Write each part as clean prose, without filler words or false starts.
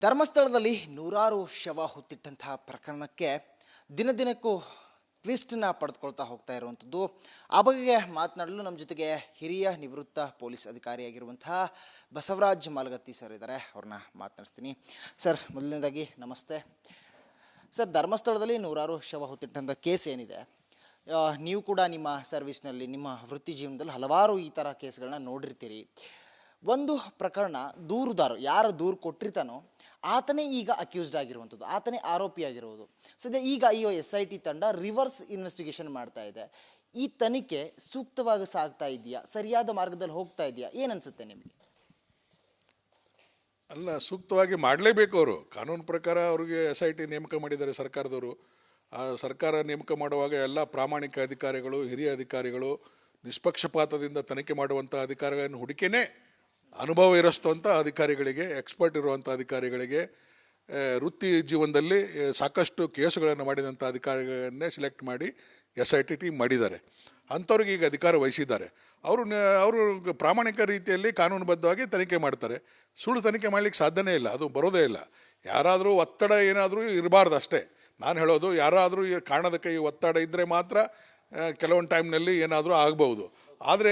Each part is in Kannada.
ಧರ್ಮಸ್ಥಳದಲ್ಲಿ ನೂರಾರು ಶವ ಹೊತ್ತಿಟ್ಟಂತಹ ಪ್ರಕರಣಕ್ಕೆ ದಿನದಿನಕ್ಕೂ ಟ್ವಿಸ್ಟ್ನ ಪಡೆದುಕೊಳ್ತಾ ಹೋಗ್ತಾ ಇರುವಂಥದ್ದು. ಆ ಬಗ್ಗೆ ಮಾತನಾಡಲು ನಮ್ಮ ಜೊತೆಗೆ ಹಿರಿಯ ನಿವೃತ್ತ ಪೊಲೀಸ್ ಅಧಿಕಾರಿಯಾಗಿರುವಂತಹ ಬಸವರಾಜ್ ಮಾಲಗತ್ತಿ ಸರ್ ಇದ್ದಾರೆ. ಅವ್ರನ್ನ ಮಾತನಾಡಿಸ್ತೀನಿ. ಸರ್, ಮೊದಲನೇದಾಗಿ ನಮಸ್ತೆ ಸರ್. ಧರ್ಮಸ್ಥಳದಲ್ಲಿ ನೂರಾರು ಶವ ಹೊತ್ತಿಟ್ಟಂಥ ಕೇಸ್ ಏನಿದೆ, ನೀವು ಕೂಡ ನಿಮ್ಮ ಸರ್ವಿಸ್ನಲ್ಲಿ ನಿಮ್ಮ ವೃತ್ತಿ ಜೀವನದಲ್ಲಿ ಹಲವಾರು ಈ ಥರ ಕೇಸ್ಗಳನ್ನ ನೋಡಿರ್ತೀರಿ. ಒಂದು ಪ್ರಕರಣ ದೂರುದಾರ ಯಾರು ದೂರು ಕೊಟ್ಟಿರ್ತಾನೋ ಆತನೇ ಈಗ ಅಕ್ಯೂಸ್ಡ್ ಆಗಿರುವಂಥದ್ದು, ಆತನೇ ಆರೋಪಿಯಾಗಿರುವುದು. ಸದ್ಯ ಈಗ ಈ SIT ತಂಡ ರಿವರ್ಸ್ ಇನ್ವೆಸ್ಟಿಗೇಷನ್ ಮಾಡ್ತಾ ಇದೆ. ಈ ತನಿಖೆ ಸೂಕ್ತವಾಗಿ ಸಾಗ್ತಾ ಇದೆಯಾ, ಸರಿಯಾದ ಮಾರ್ಗದಲ್ಲಿ ಹೋಗ್ತಾ ಇದೆಯಾ, ಏನನ್ಸುತ್ತೆ ನಿಮಗೆ? ಅಲ್ಲ, ಸೂಕ್ತವಾಗಿ ಮಾಡಲೇಬೇಕು. ಅವರು ಕಾನೂನು ಪ್ರಕಾರ ಅವ್ರಿಗೆ SIT ನೇಮಕ ಮಾಡಿದ್ದಾರೆ ಸರ್ಕಾರದವರು. ಆ ಸರ್ಕಾರ ನೇಮಕ ಮಾಡುವಾಗ ಎಲ್ಲ ಪ್ರಾಮಾಣಿಕ ಅಧಿಕಾರಿಗಳು, ಹಿರಿಯ ಅಧಿಕಾರಿಗಳು, ನಿಷ್ಪಕ್ಷಪಾತದಿಂದ ತನಿಖೆ ಮಾಡುವಂಥ ಅಧಿಕಾರಿಗಳನ್ನು ಹುಡುಕಿನೇ ಅನುಭವ ಇರೋಷ್ಟಂಥ ಅಧಿಕಾರಿಗಳಿಗೆ, ಎಕ್ಸ್ಪರ್ಟ್ ಇರುವಂಥ ಅಧಿಕಾರಿಗಳಿಗೆ, ವೃತ್ತಿ ಜೀವನದಲ್ಲಿ ಸಾಕಷ್ಟು ಕೇಸುಗಳನ್ನು ಮಾಡಿದಂಥ ಅಧಿಕಾರಿಗಳನ್ನೇ ಸಿಲೆಕ್ಟ್ ಮಾಡಿ SIT ಟೀಮ್ ಮಾಡಿದ್ದಾರೆ. ಅಂಥವ್ರಿಗೆ ಈಗ ಅಧಿಕಾರ ವಹಿಸಿದ್ದಾರೆ. ಅವರು ಪ್ರಾಮಾಣಿಕ ರೀತಿಯಲ್ಲಿ ಕಾನೂನುಬದ್ಧವಾಗಿ ತನಿಖೆ ಮಾಡ್ತಾರೆ. ಸುಳ್ಳು ತನಿಖೆ ಮಾಡಲಿಕ್ಕೆ ಸಾಧ್ಯನೇ ಇಲ್ಲ, ಅದು ಬರೋದೇ ಇಲ್ಲ. ಯಾರಾದರೂ ಒತ್ತಡ ಏನಾದರೂ ಇರಬಾರ್ದು ಅಷ್ಟೇ ನಾನು ಹೇಳೋದು. ಯಾರಾದರೂ ಕಾರಣದ ಒತ್ತಡ ಇದ್ದರೆ ಮಾತ್ರ ಕೆಲವೊಂದು ಟೈಮ್ನಲ್ಲಿ ಏನಾದರೂ ಆಗ್ಬೋದು. ಆದರೆ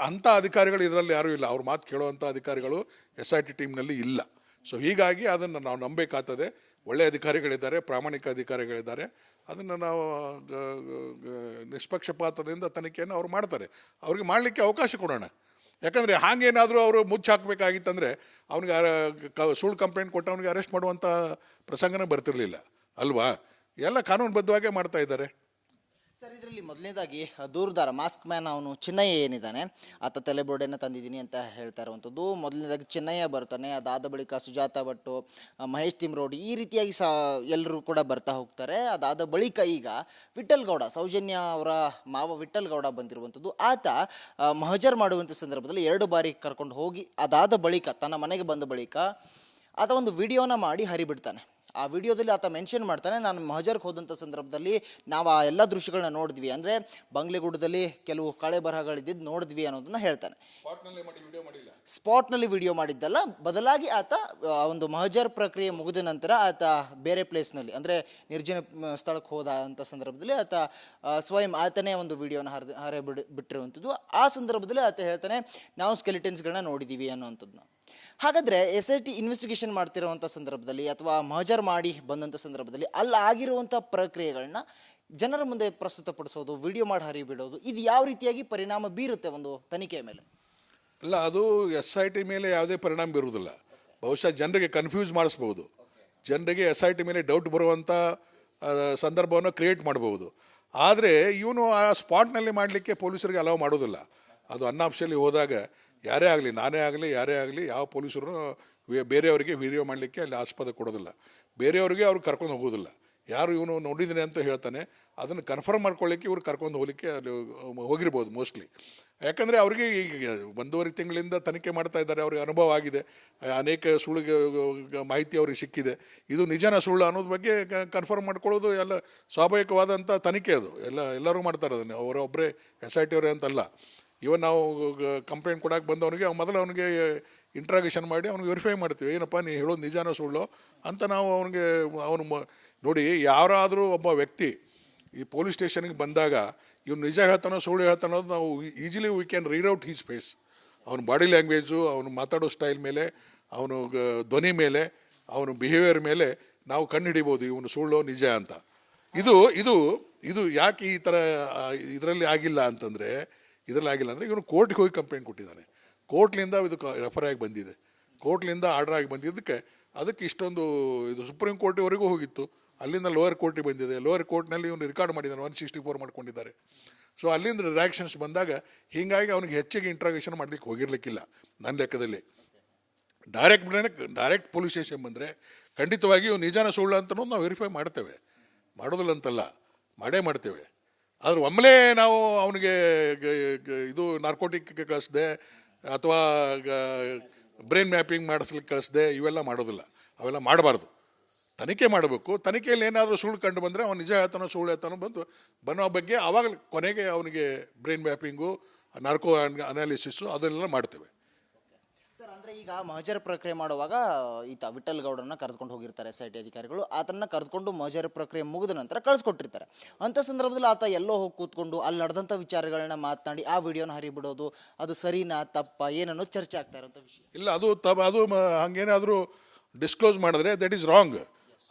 ಅಂಥ ಅಧಿಕಾರಿಗಳು ಇದರಲ್ಲಿ ಯಾರೂ ಇಲ್ಲ. ಅವ್ರ ಮಾತು ಕೇಳುವಂಥ ಅಧಿಕಾರಿಗಳು SIT ಟೀಮ್ನಲ್ಲಿ ಇಲ್ಲ. ಸೊ ಹೀಗಾಗಿ ಅದನ್ನು ನಾವು ನಂಬಬೇಕಾಗ್ತದೆ. ಒಳ್ಳೆಯ ಅಧಿಕಾರಿಗಳಿದ್ದಾರೆ, ಪ್ರಾಮಾಣಿಕ ಅಧಿಕಾರಿಗಳಿದ್ದಾರೆ. ಅದನ್ನು ನಾವು ನಿಷ್ಪಕ್ಷಪಾತದಿಂದ ತನಿಖೆಯನ್ನು ಅವ್ರು ಮಾಡ್ತಾರೆ. ಅವ್ರಿಗೆ ಮಾಡಲಿಕ್ಕೆ ಅವಕಾಶ ಕೊಡೋಣ. ಯಾಕಂದರೆ ಹಾಗೇನಾದರೂ ಅವರು ಮುಚ್ಚಾಕಬೇಕಾಗಿತ್ತಂದರೆ ಅವ್ನಿಗೆ ಸುಳ್ಳು ಕಂಪ್ಲೇಂಟ್ ಕೊಟ್ಟು ಅವ್ನಿಗೆ ಅರೆಸ್ಟ್ ಮಾಡುವಂಥ ಪ್ರಸಂಗನೇ ಬರ್ತಿರಲಿಲ್ಲ ಅಲ್ವಾ? ಎಲ್ಲ ಕಾನೂನುಬದ್ಧವಾಗೇ ಮಾಡ್ತಾ ಇದ್ದಾರೆ. ಸರ್, ಇದರಲ್ಲಿ ಮೊದಲನೇದಾಗಿ ದೂರುದಾರ ಮಾಸ್ಕ್ ಮ್ಯಾನ್ ಅವನು ಚಿನ್ನಯ್ಯ ಏನಿದ್ದಾನೆ, ಆತ ತಲೆಬೋರ್ಡನ್ನು ತಂದಿದ್ದೀನಿ ಅಂತ ಹೇಳ್ತಾ ಇರುವಂಥದ್ದು. ಮೊದಲನೇದಾಗಿ ಚಿನ್ನಯ್ಯ ಬರ್ತಾನೆ, ಅದಾದ ಬಳಿಕ ಸುಜಾತ ಭಟ್ಟು, ಮಹೇಶ್ ತಿಮ್ರೋಡಿ, ಈ ರೀತಿಯಾಗಿ ಎಲ್ಲರೂ ಕೂಡ ಬರ್ತಾ ಹೋಗ್ತಾರೆ. ಅದಾದ ಬಳಿಕ ಈಗ ವಿಠಲ್ ಗೌಡ, ಸೌಜನ್ಯ ಅವರ ಮಾವ ವಿಠಲ್ ಗೌಡ ಬಂದಿರುವಂಥದ್ದು. ಆತ ಮಹಜರ್ ಮಾಡುವಂಥ ಸಂದರ್ಭದಲ್ಲಿ 2 ಬಾರಿ ಕರ್ಕೊಂಡು ಹೋಗಿ ಅದಾದ ಬಳಿಕ ತನ್ನ ಮನೆಗೆ ಬಂದ ಬಳಿಕ ಆತ ಒಂದು ವಿಡಿಯೋನ ಮಾಡಿ ಹರಿಬಿಡ್ತಾನೆ. ಆ ವಿಡಿಯೋದಲ್ಲಿ ಆತ ಮೆನ್ಷನ್ ಮಾಡ್ತಾನೆ, ನಾನು ಮಹಜರ್ಗೆ ಹೋದಂಥ ಸಂದರ್ಭದಲ್ಲಿ ನಾವು ಆ ಎಲ್ಲ ದೃಶ್ಯಗಳನ್ನ ನೋಡಿದ್ವಿ, ಅಂದರೆ ಬಂಗ್ಲೆಗೂಡದಲ್ಲಿ ಕೆಲವು ಕಳೆ ಬರಹಗಳಿದ್ದು ನೋಡಿದ್ವಿ ಅನ್ನೋದನ್ನ ಹೇಳ್ತಾನೆ. ಸ್ಪಾಟ್ನಲ್ಲಿ ವಿಡಿಯೋ ಮಾಡಿದ್ದಲ್ಲ, ಬದಲಾಗಿ ಆತ ಒಂದು ಮಹಜರ್ ಪ್ರಕ್ರಿಯೆ ಮುಗಿದ ನಂತರ ಆತ ಬೇರೆ ಪ್ಲೇಸ್ನಲ್ಲಿ, ಅಂದರೆ ನಿರ್ಜನ ಸ್ಥಳಕ್ಕೆ ಹೋದ ಅಂತ ಸಂದರ್ಭದಲ್ಲಿ ಆತ ಸ್ವಯಂ ಆತನೇ ಒಂದು ವಿಡಿಯೋನ ಬಿಟ್ಟಿರುವಂಥದ್ದು. ಆ ಸಂದರ್ಭದಲ್ಲಿ ಆತ ಹೇಳ್ತಾನೆ, ನಾವು ಸ್ಕೆಲಿಟನ್ಸ್ಗಳನ್ನ ನೋಡಿದ್ದೀವಿ ಅನ್ನೋವಂಥದ್ದನ್ನ. ಹಾಗಾದರೆ SIT ಇನ್ವೆಸ್ಟಿಗೇಷನ್ ಮಾಡ್ತಿರುವಂಥ ಸಂದರ್ಭದಲ್ಲಿ ಅಥವಾ ಮಹಜರ್ ಮಾಡಿ ಬಂದಂಥ ಸಂದರ್ಭದಲ್ಲಿ ಅಲ್ಲಿ ಆಗಿರುವಂಥ ಪ್ರಕ್ರಿಯೆಗಳನ್ನ ಜನರ ಮುಂದೆ ಪ್ರಸ್ತುತಪಡಿಸೋದು, ವಿಡಿಯೋ ಮಾಡಿ ಹರಿಬಿಡೋದು, ಇದು ಯಾವ ರೀತಿಯಾಗಿ ಪರಿಣಾಮ ಬೀರುತ್ತೆ ಒಂದು ತನಿಖೆಯ ಮೇಲೆ? ಇಲ್ಲ, ಅದು SIT ಮೇಲೆ ಯಾವುದೇ ಪರಿಣಾಮ ಬೀರುವುದಿಲ್ಲ. ಬಹುಶಃ ಜನರಿಗೆ ಕನ್ಫ್ಯೂಸ್ ಮಾಡಿಸ್ಬೋದು, ಜನರಿಗೆ SIT ಮೇಲೆ ಡೌಟ್ ಬರುವಂಥ ಸಂದರ್ಭವನ್ನು ಕ್ರಿಯೇಟ್ ಮಾಡ್ಬೋದು. ಆದರೆ ಇವನು ಆ ಸ್ಪಾಟ್ನಲ್ಲಿ ಮಾಡಲಿಕ್ಕೆ ಪೊಲೀಸರಿಗೆ ಅಲೌ ಮಾಡೋದಿಲ್ಲ. ಅದು ಅನ್ನಾಪ್ಷಲ್ಲಿ ಹೋದಾಗ ಯಾರೇ ಆಗಲಿ, ನಾನೇ ಆಗಲಿ, ಯಾರೇ ಆಗಲಿ, ಯಾವ ಪೊಲೀಸರು ಬೇರೆಯವರಿಗೆ ವಿಡಿಯೋ ಮಾಡಲಿಕ್ಕೆ ಅಲ್ಲಿ ಆಸ್ಪದ ಕೊಡೋದಿಲ್ಲ. ಬೇರೆಯವ್ರಿಗೆ ಅವ್ರು ಕರ್ಕೊಂಡು ಹೋಗೋದಿಲ್ಲ. ಯಾರು ಇವನು ನೋಡಿದ್ದೀನಿ ಅಂತ ಹೇಳ್ತಾನೆ ಅದನ್ನು ಕನ್ಫರ್ಮ್ ಮಾಡ್ಕೊಳ್ಳಿಕ್ಕೆ ಇವ್ರು ಕರ್ಕೊಂಡು ಹೋಗಲಿಕ್ಕೆ ಅಲ್ಲಿ ಹೋಗಿರ್ಬೋದು ಮೋಸ್ಟ್ಲಿ. ಯಾಕಂದರೆ ಅವ್ರಿಗೆ ಈಗ 1.5 ತಿಂಗಳಿಂದ ತನಿಖೆ ಮಾಡ್ತಾ ಇದ್ದಾರೆ, ಅವ್ರಿಗೆ ಅನುಭವ ಆಗಿದೆ, ಅನೇಕ ಸುಳ್ಳಿಗೆ ಮಾಹಿತಿ ಅವ್ರಿಗೆ ಸಿಕ್ಕಿದೆ. ಇದು ನಿಜನ ಸುಳ್ಳು ಅನ್ನೋದ್ರ ಬಗ್ಗೆ ಕನ್ಫರ್ಮ್ ಮಾಡ್ಕೊಳ್ಳೋದು ಎಲ್ಲ ಸ್ವಾಭಾವಿಕವಾದಂಥ ತನಿಖೆ. ಅದು ಎಲ್ಲರೂ ಮಾಡ್ತಾರೆ ಅದನ್ನು, ಅವರೊಬ್ಬರೇ SIT ಅವರೇ ಅಂತಲ್ಲ. ಇವನ್ ನಾವು ಕಂಪ್ಲೇಂಟ್ ಕೊಡೋಕೆ ಬಂದವನಿಗೆ ಮೊದಲು ಅವನಿಗೆ ಇಂಟ್ರಾಗೇಷನ್ ಮಾಡಿ ಅವ್ನಿಗೆ ವೆರಿಫೈ ಮಾಡ್ತೀವಿ, ಏನಪ್ಪ ನೀ ಹೇಳೋದು ನಿಜಾನೋ ಸುಳ್ಳು ಅಂತ. ನಾವು ಅವನು ನೋಡಿ, ಯಾರಾದರೂ ಒಬ್ಬ ವ್ಯಕ್ತಿ ಈ ಪೊಲೀಸ್ ಸ್ಟೇಷನ್ಗೆ ಬಂದಾಗ ಇವ್ನು ನಿಜ ಹೇಳ್ತಾನೋ ಸುಳ್ಳು ಹೇಳ್ತಾನೋ ನಾವು easily we can read out his face. ಅವನ ಬಾಡಿ ಲ್ಯಾಂಗ್ವೇಜು, ಅವನು ಮಾತಾಡೋ ಸ್ಟೈಲ್ ಮೇಲೆ, ಅವನು ಧ್ವನಿ ಮೇಲೆ, ಅವನು ಬಿಹೇವಿಯರ್ ಮೇಲೆ ನಾವು ಕಂಡು ಹಿಡಿಬೋದು ಇವನು ಸುಳ್ಳು ನಿಜ ಅಂತ. ಇದು ಇದು ಇದು ಯಾಕೆ ಈ ಥರ ಇದರಲ್ಲಿ ಆಗಿಲ್ಲ ಅಂತಂದರೆ ಇವನು ಕೋರ್ಟ್ಗೆ ಹೋಗಿ ಕಂಪ್ಲೇಂಟ್ ಕೊಟ್ಟಿದ್ದಾನೆ. ಕೋರ್ಟ್ಲಿಂದ ಇದು ರೆಫರ್ ಆಗಿ ಬಂದಿದೆ, ಕೋರ್ಟ್ಲಿಂದ ಆರ್ಡರ್ ಆಗಿ ಬಂದಿದ್ದಕ್ಕೆ ಅದಕ್ಕೆ ಇಷ್ಟೊಂದು ಇದು ಸುಪ್ರೀಂ ಕೋರ್ಟಿವರೆಗೂ ಹೋಗಿತ್ತು, ಅಲ್ಲಿಂದ ಲೋಯರ್ ಕೋರ್ಟಿಗೆ ಬಂದಿದೆ. ಲೋಯರ್ ಕೋರ್ಟ್ನಲ್ಲಿ ಇವನು ರೆಕಾರ್ಡ್ ಮಾಡಿದ್ದಾನೆ, 164 ಮಾಡ್ಕೊಂಡಿದ್ದಾರೆ. ಸೊ ಅಲ್ಲಿಂದ ರಿಯಾಕ್ಷನ್ಸ್ ಬಂದಾಗ ಹೀಗಾಗಿ ಅವನಿಗೆ ಹೆಚ್ಚಿಗೆ ಇಂಟ್ರಾಗೇಷನ್ ಮಾಡಲಿಕ್ಕೆ ಹೋಗಿರ್ಲಿಕ್ಕಿಲ್ಲ ನನ್ನ ಲೆಕ್ಕದಲ್ಲಿ. ಡೈರೆಕ್ಟ್ ಪೊಲೀಸ್ ಸ್ಟೇಷನ್ ಬಂದರೆ ಖಂಡಿತವಾಗಿ ಇವು ನಿಜಾನ ಸುಳ್ಳು ಅಂತನೂ ನಾವು ವೆರಿಫೈ ಮಾಡ್ತೇವೆ, ಮಾಡೋದಿಲ್ಲ ಅಂತಲ್ಲ, ಮಾಡೇ ಮಾಡ್ತೇವೆ. ಆದ್ರೆ ಒಮ್ಮೆಲೇ ನಾವು ಅವನಿಗೆ ಇದು ನಾರ್ಕೋಟಿಕ್ ಕಳಿಸ್ದೆ ಅಥವಾ ಬ್ರೈನ್ ಮ್ಯಾಪಿಂಗ್ ಮಾಡಿಸ್ಲಿಕ್ಕೆ ಕಳಿಸ್ದೆ, ಇವೆಲ್ಲ ಮಾಡೋದಿಲ್ಲ, ಅವೆಲ್ಲ ಮಾಡಬಾರ್ದು. ತನಿಖೆ ಮಾಡಬೇಕು. ತನಿಖೆಯಲ್ಲಿ ಏನಾದರೂ ಸುಳ್ಳು ಕಂಡು ಬಂದರೆ ಅವ್ನು ನಿಜ ಹೇಳ್ತಾನೋ ಸುಳ್ಳು ಹೇಳ್ತಾನೋ ಬನ್ನೋ ಬಗ್ಗೆ ಆವಾಗ ಕೊನೆಗೆ ಅವನಿಗೆ ಬ್ರೈನ್ ಮ್ಯಾಪಿಂಗು, ನಾರ್ಕೋ ಅನಾಲಿಸಿಸ್ಸು ಅದನ್ನೆಲ್ಲ ಮಾಡ್ತೇವೆ. ಸರ್, ಅಂದರೆ ಆದರೆ ಈಗ ಮಹಜರ್ ಪ್ರಕ್ರಿಯೆ ಮಾಡುವಾಗ ಈತ ವಿಠಲ್ ಗೌಡರನ್ನ ಕರೆದುಕೊಂಡು ಹೋಗಿರ್ತಾರೆ SIT ಅಧಿಕಾರಿಗಳು. ಆತನ ಕರೆದುಕೊಂಡು ಮಹಜರ್ ಪ್ರಕ್ರಿಯೆ ಮುಗಿದ ನಂತರ ಕಳಿಸ್ಕೊಟ್ಟಿರ್ತಾರೆ. ಅಂಥ ಸಂದರ್ಭದಲ್ಲಿ ಆತ ಎಲ್ಲೋ ಹೋಗಿ ಕೂತ್ಕೊಂಡು ಅಲ್ಲಿ ನಡೆದಂಥ ವಿಚಾರಗಳನ್ನ ಮಾತನಾಡಿ ಆ ವಿಡಿಯೋನ ಹರಿಬಿಡೋದು, ಅದು ಸರಿನಾ ತಪ್ಪಾ ಏನನ್ನೋ ಚರ್ಚೆ ಆಗ್ತಾ ಇರೋಂಥ ವಿಷಯ. ಇಲ್ಲ, ಅದು ಹಂಗೇನಾದರೂ ಡಿಸ್ಕ್ಲೋಸ್ ಮಾಡಿದ್ರೆ ದಟ್ ಈಸ್ ರಾಂಗ್.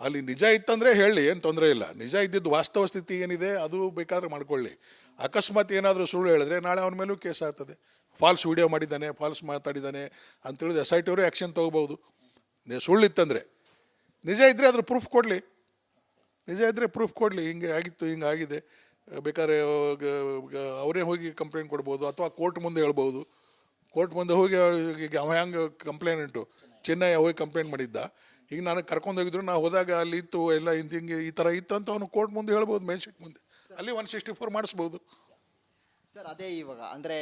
ಅಲ್ಲಿ ನಿಜ ಇತ್ತಂದರೆ ಹೇಳಿ, ಏನು ತೊಂದರೆ ಇಲ್ಲ. ನಿಜ ಇದ್ದಿದ್ದು ವಾಸ್ತವ ಸ್ಥಿತಿ ಏನಿದೆ ಅದು ಬೇಕಾದ್ರೆ ಮಾಡ್ಕೊಳ್ಳಿ. ಅಕಸ್ಮಾತ್ ಏನಾದರೂ ಸುಳ್ಳು ಹೇಳಿದ್ರೆ ನಾಳೆ ಅವನ ಮೇಲೂ ಕೇಸ್ ಆಗ್ತದೆ. ಫಾಲ್ಸ್ ವಿಡಿಯೋ ಮಾಡಿದ್ದಾನೆ, ಫಾಲ್ಸ್ ಮಾತಾಡಿದ್ದಾನೆ ಅಂತೇಳಿದ್ರೆ SIT ಅವರು ಆ್ಯಕ್ಷನ್ ತೊಗೋಬೋದು. ಸುಳ್ಳಿತ್ತಂದರೆ. ನಿಜ ಇದ್ದರೆ ಅದ್ರ ಪ್ರೂಫ್ ಕೊಡಲಿ. ನಿಜ ಇದ್ದರೆ ಪ್ರೂಫ್ ಕೊಡಲಿ, ಹಿಂಗೆ ಆಗಿತ್ತು, ಹಿಂಗೆ ಆಗಿದೆ. ಬೇಕಾದ್ರೆ ಅವರೇ ಹೋಗಿ ಕಂಪ್ಲೇಂಟ್ ಕೊಡ್ಬೋದು ಅಥವಾ ಕೋರ್ಟ್ ಮುಂದೆ ಹೇಳ್ಬೋದು. ಕೋರ್ಟ್ ಮುಂದೆ ಹೋಗಿ ಈಗ ಅವ ಹೆಂಗೆ ಕಂಪ್ಲೇಂಟು ಚೆನ್ನೈ ಹೋಗಿ ಕಂಪ್ಲೇಂಟ್ ಮಾಡಿದ್ದ, ಈಗ ನನಗೆ ಕರ್ಕೊಂಡೋಗಿದ್ರು, ನಾವು ಹೋದಾಗ ಅಲ್ಲಿ ಇತ್ತು ಎಲ್ಲ ಹಿಂಗೆ ಈ ಥರ ಇತ್ತು ಅಂತ ಅವನು ಕೋರ್ಟ್ ಮುಂದೆ ಹೇಳ್ಬೋದು, ಮ್ಯಾಜಿಸ್ಟ್ರೇಟ್ ಮುಂದೆ. ಅಲ್ಲಿ 164 ಮಾಡಿಸ್ಬೋದು. ಸರ್ ಅದೇ ಇವಾಗ ಅಂದರೆ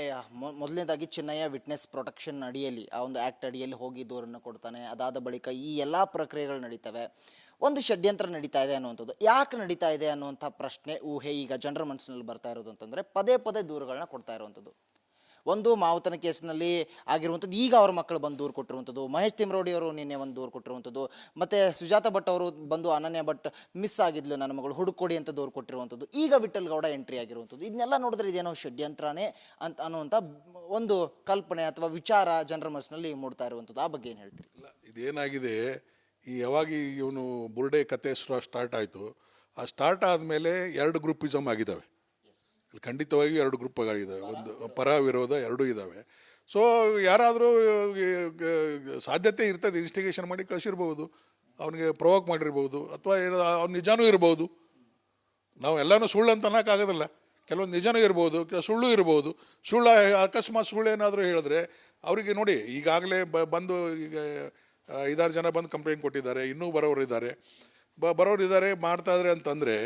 ಮೊದಲನೇದಾಗಿ ಚೆನ್ನೈಯ ವಿಟ್ನೆಸ್ ಪ್ರೊಟೆಕ್ಷನ್ ಅಡಿಯಲ್ಲಿ ಆ ಒಂದು ಆ್ಯಕ್ಟ್ ಅಡಿಯಲ್ಲಿ ಹೋಗಿ ದೂರನ್ನು ಕೊಡ್ತಾನೆ. ಅದಾದ ಬಳಿಕ ಈ ಎಲ್ಲ ಪ್ರಕ್ರಿಯೆಗಳು ನಡೀತವೆ. ಒಂದು ಷಡ್ಯಂತ್ರ ನಡೀತಾ ಇದೆ ಅನ್ನುವಂಥದ್ದು, ಯಾಕೆ ನಡೀತಾ ಇದೆ ಅನ್ನುವಂಥ ಪ್ರಶ್ನೆ, ಊಹೆ ಈಗ ಜನರ ಮನಸ್ಸಿನಲ್ಲಿ ಬರ್ತಾ ಇರೋದು ಅಂತಂದರೆ ಪದೇ ಪದೇ ದೂರುಗಳನ್ನ ಕೊಡ್ತಾ ಇರುವಂಥದ್ದು. ಒಂದು ಮಾವುತನ ಕೇಸ್ನಲ್ಲಿ ಆಗಿರುವಂಥದ್ದು, ಈಗ ಅವ್ರ ಮಕ್ಕಳು ಬಂದು ದೂರು ಕೊಟ್ಟಿರುವಂಥದ್ದು, ಮಹೇಶ್ ತಿಮ್ರೋಡಿ ಅವರು ನಿನ್ನೆ ಒಂದು ದೂರು ಕೊಟ್ಟಿರುವಂಥದ್ದು, ಮತ್ತು ಸುಜಾತ ಭಟ್ ಅವರು ಬಂದು ಅನನ್ಯ ಭಟ್ ಮಿಸ್ ಆಗಿದ್ಲು ನನ್ನ ಮಗಳು ಹುಡುಕೊಡಿ ಅಂತ ದೂರು ಕೊಟ್ಟಿರುವಂಥದ್ದು, ಈಗ ವಿಠಲ್ ಗೌಡ ಎಂಟ್ರಿ ಆಗಿರುವಂಥದ್ದು. ಇದನ್ನೆಲ್ಲ ನೋಡಿದ್ರೆ ಇದೇನೋ ಷಡ್ಯಂತ್ರನೇ ಅಂತ ಅನ್ನುವಂಥ ಒಂದು ಕಲ್ಪನೆ ಅಥವಾ ವಿಚಾರ ಜನರ ಮನಸ್ಸಿನಲ್ಲಿ ಮೂಡ್ತಾ ಇರುವಂಥದ್ದು. ಆ ಬಗ್ಗೆ ಏನು ಹೇಳ್ತೀರಿ? ಇಲ್ಲ, ಇದೇನಾಗಿದೆ, ಯಾವಾಗ ಇವನು ಬುರ್ಡೆ ಕತೆ ಸ್ಟಾರ್ಟ್ ಆಯಿತು, ಆ ಸ್ಟಾರ್ಟ್ ಆದಮೇಲೆ 2 ಗ್ರೂಪಿಸಮ್ ಆಗಿದ್ದಾವೆ. ಇಲ್ಲಿ ಖಂಡಿತವಾಗಿಯೂ 2 ಗ್ರೂಪ್ಗಳಿದ್ದಾವೆ, ಒಂದು ಪರ ವಿರೋಧ ಎರಡೂ ಇದ್ದಾವೆ. ಸೊ ಯಾರಾದರೂ ಸಾಧ್ಯತೆ ಇರ್ತದೆ, ಇನ್ವೆಸ್ಟಿಗೇಷನ್ ಮಾಡಿ ಕಳಿಸಿರ್ಬೋದು, ಅವನಿಗೆ ಪ್ರೊವೋಕ್ ಮಾಡಿರ್ಬೋದು, ಅಥವಾ ಅವ್ನು ನಿಜಾನೂ ಇರ್ಬೋದು. ನಾವು ಎಲ್ಲನೂ ಸುಳ್ಳು ಅಂತ ಅನ್ನೋಕ್ಕಾಗೋದಿಲ್ಲ. ಕೆಲವೊಂದು ನಿಜನೂ ಇರ್ಬೋದು, ಸುಳ್ಳು ಇರ್ಬೋದು. ಅಕಸ್ಮಾತ್ ಸುಳ್ಳು ಏನಾದರೂ ಹೇಳಿದ್ರೆ ಅವರಿಗೆ ನೋಡಿ, ಈಗಾಗಲೇ ಬಂದು ಈಗ 5-6 ಜನ ಬಂದು ಕಂಪ್ಲೇಂಟ್ ಕೊಟ್ಟಿದ್ದಾರೆ, ಇನ್ನೂ ಬರೋರಿದ್ದಾರೆ, ಮಾಡ್ತಾ ಇದ್ದಾರೆ ಅಂತಂದರೆ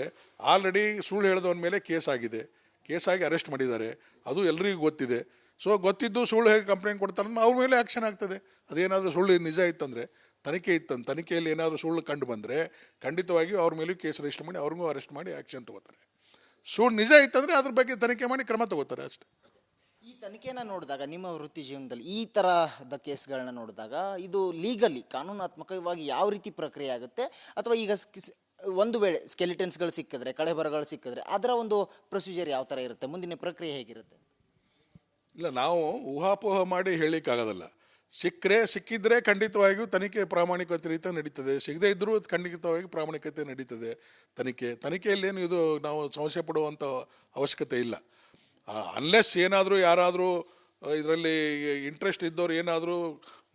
ಆಲ್ರೆಡಿ ಸುಳ್ಳು ಹೇಳಿದವನ ಮೇಲೆ ಕೇಸ್ ಆಗಿದೆ, ಕೇಸಾಗಿ ಅರೆಸ್ಟ್ ಮಾಡಿದ್ದಾರೆ, ಅದು ಎಲ್ರಿಗೂ ಗೊತ್ತಿದೆ. ಸೊ ಗೊತ್ತಿದ್ದು ಸುಳ್ಳು ಹೇಗೆ ಕಂಪ್ಲೇಂಟ್ ಕೊಡ್ತಾರೆ ಅಂದ್ರೆ ಅವ್ರ ಮೇಲೆ ಆ್ಯಕ್ಷನ್ ಆಗ್ತದೆ. ಅದೇನಾದರೂ ಸುಳ್ಳು ನಿಜ ಇತ್ತಂದರೆ, ತನಿಖೆಯಲ್ಲಿ ಏನಾದರೂ ಸುಳ್ಳು ಕಂಡು ಬಂದರೆ ಖಂಡಿತವಾಗಿಯೂ ಅವ್ರ ಮೇಲೂ ಕೇಸ್ ರಿಜಿಸ್ಟರ್ ಮಾಡಿ ಅವ್ರಿಗೂ ಅರೆಸ್ಟ್ ಮಾಡಿ ಆ್ಯಕ್ಷನ್ ತೊಗೋತಾರೆ. ಸುಳ್ಳು ನಿಜ ಇತ್ತಂದರೆ ಅದ್ರ ಬಗ್ಗೆ ತನಿಖೆ ಮಾಡಿ ಕ್ರಮ ತಗೋತಾರೆ ಅಷ್ಟೇ. ಈ ತನಿಖೆನ ನೋಡಿದಾಗ ನಿಮ್ಮ ವೃತ್ತಿ ಜೀವನದಲ್ಲಿ ಈ ಥರದ ಕೇಸ್ಗಳನ್ನ ನೋಡಿದಾಗ ಇದು ಲೀಗಲಿ ಕಾನೂನಾತ್ಮಕವಾಗಿ ಯಾವ ರೀತಿ ಪ್ರಕ್ರಿಯೆ ಆಗುತ್ತೆ, ಅಥವಾ ಈಗ ಒಂದು ವೇಳೆ ಸ್ಕೆಲಿಟನ್ಸ್ಗಳು ಸಿಕ್ಕಿದ್ರೆ, ಕಳೆಬರಗಳು ಸಿಕ್ಕಿದ್ರೆ ಅದರ ಒಂದು ಪ್ರೊಸೀಜರ್ ಯಾವ ಥರ ಇರುತ್ತೆ, ಮುಂದಿನ ಪ್ರಕ್ರಿಯೆ ಹೇಗಿರುತ್ತೆ? ಇಲ್ಲ, ನಾವು ಊಹಾಪೋಹ ಮಾಡಿ ಹೇಳಲಿಕ್ಕಾಗೋದಿಲ್ಲ. ಸಿಕ್ಕಿದ್ರೆ ಖಂಡಿತವಾಗಿಯೂ ತನಿಖೆ ಪ್ರಾಮಾಣಿಕತೆ ರೀತಿ ನಡೀತದೆ, ಸಿಗದೇ ಇದ್ದರೂ ಖಂಡಿತವಾಗಿ ಪ್ರಾಮಾಣಿಕತೆ ನಡೀತದೆ. ತನಿಖೆಯಲ್ಲೇನು ಇದು ನಾವು ಸಂಶಯ ಪಡುವಂಥ ಅವಶ್ಯಕತೆ ಇಲ್ಲ. ಅನ್ಲೆಸ್ ಏನಾದರೂ ಯಾರಾದರೂ ಇದರಲ್ಲಿ ಇಂಟ್ರೆಸ್ಟ್ ಇದ್ದವ್ರು ಏನಾದರೂ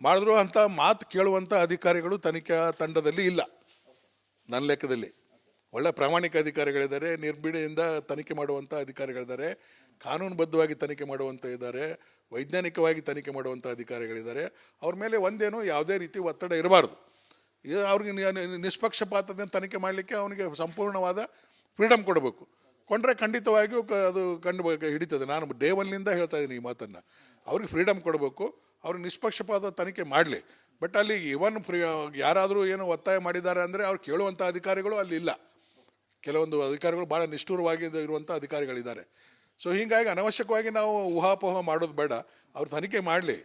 ಮಾಡಿದ್ರು ಅಂತ ಮಾತು ಕೇಳುವಂಥ ಅಧಿಕಾರಿಗಳು ತನಿಖಾ ತಂಡದಲ್ಲಿ ಇಲ್ಲ. ನನ್ನ ಲೆಕ್ಕದಲ್ಲಿ ಒಳ್ಳೆ ಪ್ರಾಮಾಣಿಕ ಅಧಿಕಾರಿಗಳಿದ್ದಾರೆ, ನಿರ್ಭೀಡೆಯಿಂದ ತನಿಖೆ ಮಾಡುವಂಥ ಅಧಿಕಾರಿಗಳಿದ್ದಾರೆ, ಕಾನೂನುಬದ್ಧವಾಗಿ ತನಿಖೆ ಮಾಡುವಂಥ ಇದ್ದಾರೆ, ವೈಜ್ಞಾನಿಕವಾಗಿ ತನಿಖೆ ಮಾಡುವಂಥ ಅಧಿಕಾರಿಗಳಿದ್ದಾರೆ. ಅವ್ರ ಮೇಲೆ ಒಂದೇನು ಯಾವುದೇ ರೀತಿ ಒತ್ತಡ ಇರಬಾರ್ದು. ಅವ್ರಿಗೆ ನಿಷ್ಪಕ್ಷಪಾತದಿಂದ ತನಿಖೆ ಮಾಡಲಿಕ್ಕೆ ಅವನಿಗೆ ಸಂಪೂರ್ಣವಾದ ಫ್ರೀಡಮ್ ಕೊಡಬೇಕು. ಕೊಂಡ್ರೆ ಖಂಡಿತವಾಗಿಯೂ ಅದು ಹಿಡಿತದೆ. ನಾನು ಡೇ 1ನಿಂದ ಹೇಳ್ತಾ ಇದ್ದೀನಿ ಈ ಮಾತನ್ನು. ಅವ್ರಿಗೆ ಫ್ರೀಡಮ್ ಕೊಡಬೇಕು, ಅವ್ರಿಗೆ ನಿಷ್ಪಕ್ಷಪಾತ ತನಿಖೆ ಮಾಡಲಿ. ಬಟ್ ಅಲ್ಲಿ ಯಾರಾದರೂ ಏನು ಒತ್ತಾಯ ಮಾಡಿದ್ದಾರೆ ಅಂದರೆ ಅವ್ರು ಕೇಳುವಂಥ ಅಧಿಕಾರಿಗಳು ಅಲ್ಲಿ ಇಲ್ಲ. ಕೆಲವೊಂದು ಅಧಿಕಾರಿಗಳು ಭಾಳ ನಿಷ್ಠುರವಾಗಿ ಇರುವಂಥ ಅಧಿಕಾರಿಗಳಿದ್ದಾರೆ. ಸೊ ಹೀಗಾಗಿ ಅನವಶ್ಯಕವಾಗಿ ನಾವು ಊಹಾಪೋಹ ಮಾಡೋದು ಬೇಡ. ಅವ್ರು ತನಿಖೆ ಮಾಡಲಿ.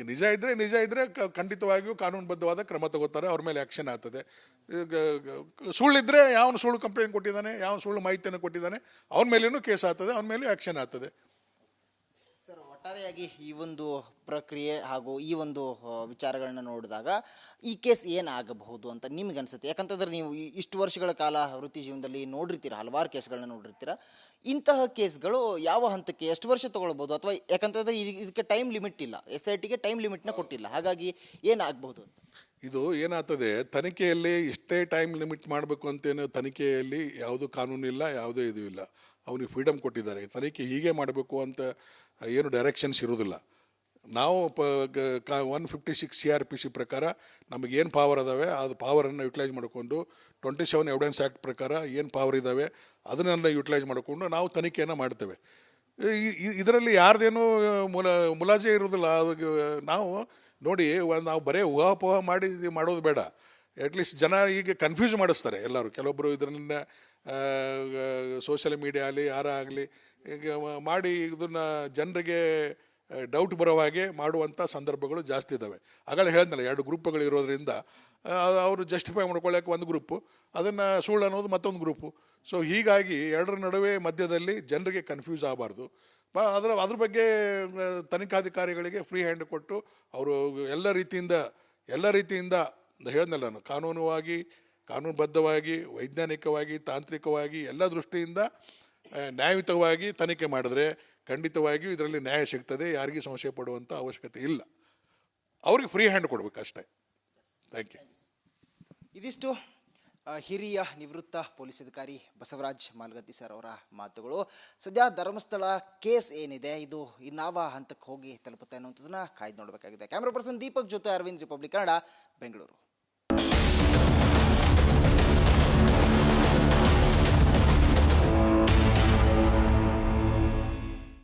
ನಿಜ ಇದ್ದರೆ ಖಂಡಿತವಾಗಿಯೂ ಕಾನೂನುಬದ್ಧವಾದ ಕ್ರಮ ತಗೋತಾರೆ, ಅವ್ರ ಮೇಲೆ ಆ್ಯಕ್ಷನ್ ಆಗ್ತದೆ. ಸುಳ್ಳಿದ್ರೆ ಯಾವನು ಸುಳ್ಳು ಕಂಪ್ಲೇಂಟ್ ಕೊಟ್ಟಿದ್ದಾನೆ, ಯಾವ ಸುಳ್ಳು ಮಾಹಿತಿಯನ್ನು ಕೊಟ್ಟಿದ್ದಾನೆ ಅವನ ಮೇಲೇನೂ ಕೇಸ್ ಆಗ್ತದೆ, ಅವನ ಮೇಲೂ ಆ್ಯಕ್ಷನ್ ಆಗ್ತದೆ. ಸರ್, ಒಟ್ಟಾರೆಯಾಗಿ ಈ ಒಂದು ಪ್ರಕ್ರಿಯೆ ಹಾಗೂ ಈ ಒಂದು ವಿಚಾರಗಳನ್ನ ನೋಡಿದಾಗ ಈ ಕೇಸ್ ಏನಾಗಬಹುದು ಅಂತ ನಿಮ್ಗೆ ಅನ್ಸುತ್ತೆ? ಯಾಕಂತಂದ್ರೆ ನೀವು ಇಷ್ಟು ವರ್ಷಗಳ ಕಾಲ ವೃತ್ತಿ ಜೀವನದಲ್ಲಿ ನೋಡಿರ್ತೀರ, ಹಲವಾರು ಕೇಸ್ಗಳನ್ನ ನೋಡಿರ್ತೀರ. ಇಂತಹ ಕೇಸ್ಗಳು ಯಾವ ಹಂತಕ್ಕೆ ಎಷ್ಟು ವರ್ಷ ತಗೊಳ್ಬೋದು? ಅಥವಾ ಯಾಕಂತಂದ್ರೆ ಇದಕ್ಕೆ ಟೈಮ್ ಲಿಮಿಟ್ ಇಲ್ಲ, SITಗೆ ಟೈಮ್ ಲಿಮಿಟ್ನ ಕೊಟ್ಟಿಲ್ಲ, ಹಾಗಾಗಿ ಏನಾಗಬಹುದು? ಇದು ಏನಾಗ್ತದೆ, ತನಿಖೆಯಲ್ಲಿ ಇಷ್ಟೇ ಟೈಮ್ ಲಿಮಿಟ್ ಮಾಡಬೇಕು ಅಂತೇನು ತನಿಖೆಯಲ್ಲಿ ಯಾವುದೂ ಕಾನೂನು ಇಲ್ಲ, ಯಾವುದೇ ಇದು ಇಲ್ಲ. ಅವನಿಗೆ ಫ್ರೀಡಮ್ ಕೊಟ್ಟಿದ್ದಾರೆ. ತನಿಖೆ ಹೀಗೆ ಮಾಡಬೇಕು ಅಂತ ಏನು ಡೈರೆಕ್ಷನ್ಸ್ ಇರೋದಿಲ್ಲ. ನಾವು 156 CRPC ಪ್ರಕಾರ ನಮಗೇನು ಪವರ್ ಅದಾವೆ ಅದು ಪವರನ್ನು ಯುಟಿಲೈಸ್ ಮಾಡಿಕೊಂಡು 27 ಎವಿಡೆನ್ಸ್ ಆ್ಯಕ್ಟ್ ಪ್ರಕಾರ ಏನು ಪವರ್ ಇದ್ದಾವೆ ಅದನ್ನೆಲ್ಲ ಯುಟಿಲೈಸ್ ಮಾಡಿಕೊಂಡು ನಾವು ತನಿಖೆಯನ್ನು ಮಾಡ್ತೇವೆ. ಇದರಲ್ಲಿ ಯಾರ್ದೇನು ಮುಲಾಜೆ ಇರೋದಿಲ್ಲ. ನಾವು ನೋಡಿ, ನಾವು ಬರೀ ಊಹಾಪೋಹ ಮಾಡಿ ಮಾಡೋದು ಬೇಡ. ಅಟ್ಲೀಸ್ಟ್ ಜನ ಈಗ ಕನ್ಫ್ಯೂಸ್ ಮಾಡಿಸ್ತಾರೆ ಎಲ್ಲರೂ. ಕೆಲವೊಬ್ಬರು ಇದನ್ನ ಸೋಷಿಯಲ್ ಮೀಡಿಯಾಲಿ ಯಾರಾಗಲಿ ಈಗ ಮಾಡಿ ಇದನ್ನು ಜನರಿಗೆ ಡೌಟ್ ಬರೋ ಹಾಗೆ ಮಾಡುವಂಥ ಸಂದರ್ಭಗಳು ಜಾಸ್ತಿ ಇದ್ದಾವೆ. ಆಗಲೇ ಹೇಳಿದ್ನಲ್ಲ, 2 ಗ್ರೂಪ್ಗಳು ಇರೋದ್ರಿಂದ ಅವರು ಜಸ್ಟಿಫೈ ಮಾಡ್ಕೊಳ್ಳೋಕೆ ಒಂದು ಗ್ರೂಪು, ಅದನ್ನು ಸುಳ್ಳು ಅನ್ನೋದು ಮತ್ತೊಂದು ಗ್ರೂಪು. ಸೊ ಹೀಗಾಗಿ ಎರಡರ ನಡುವೆ ಮಧ್ಯದಲ್ಲಿ ಜನರಿಗೆ ಕನ್ಫ್ಯೂಸ್ ಆಗಬಾರ್ದು. ಅದ್ರ ಬಗ್ಗೆ ತನಿಖಾಧಿಕಾರಿಗಳಿಗೆ ಫ್ರೀ ಹ್ಯಾಂಡ್ ಕೊಟ್ಟು ಅವರು ಎಲ್ಲ ರೀತಿಯಿಂದ ಹೇಳಿದ್ನಲ್ಲ ನಾನು, ಕಾನೂನುಬದ್ಧವಾಗಿ, ವೈಜ್ಞಾನಿಕವಾಗಿ, ತಾಂತ್ರಿಕವಾಗಿ ಎಲ್ಲ ದೃಷ್ಟಿಯಿಂದ ನ್ಯಾಯಯುತವಾಗಿ ತನಿಖೆ ಮಾಡಿದ್ರೆ ಖಂಡಿತವಾಗಿಯೂ ಇದರಲ್ಲಿ ನ್ಯಾಯ ಸಿಗ್ತದೆ. ಯಾರಿಗೂ ಸಂಶಯ ಪಡುವಂಥ ಅವಶ್ಯಕತೆ ಇಲ್ಲ. ಅವ್ರಿಗೆ ಫ್ರೀ ಹ್ಯಾಂಡ್ ಕೊಡ್ಬೇಕು ಅಷ್ಟೇ. Thank you. ಇದಿಷ್ಟು ಹಿರಿಯ ನಿವೃತ್ತ ಪೊಲೀಸ್ ಅಧಿಕಾರಿ ಬಸವರಾಜ್ ಮಾಲ್ಗತ್ತಿ ಸರ್ ಅವರ ಮಾತುಗಳು. ಸದ್ಯ ಧರ್ಮಸ್ಥಳ ಕೇಸ್ ಏನಿದೆ ಇದು ಇನ್ನಾವ ಹಂತಕ್ಕೆ ಹೋಗಿ ತಲುಪುತ್ತೆ ಅನ್ನುವಂಥದ್ದನ್ನ ಕಾಯ್ದು ನೋಡಬೇಕಾಗಿದೆ. ಕ್ಯಾಮ್ರಾ ಪರ್ಸನ್ ದೀಪಕ್ ಜೊತೆ ಅರವಿಂದ್, ರಿಪಬ್ಲಿಕ್ ಕನ್ನಡ, ಬೆಂಗಳೂರು.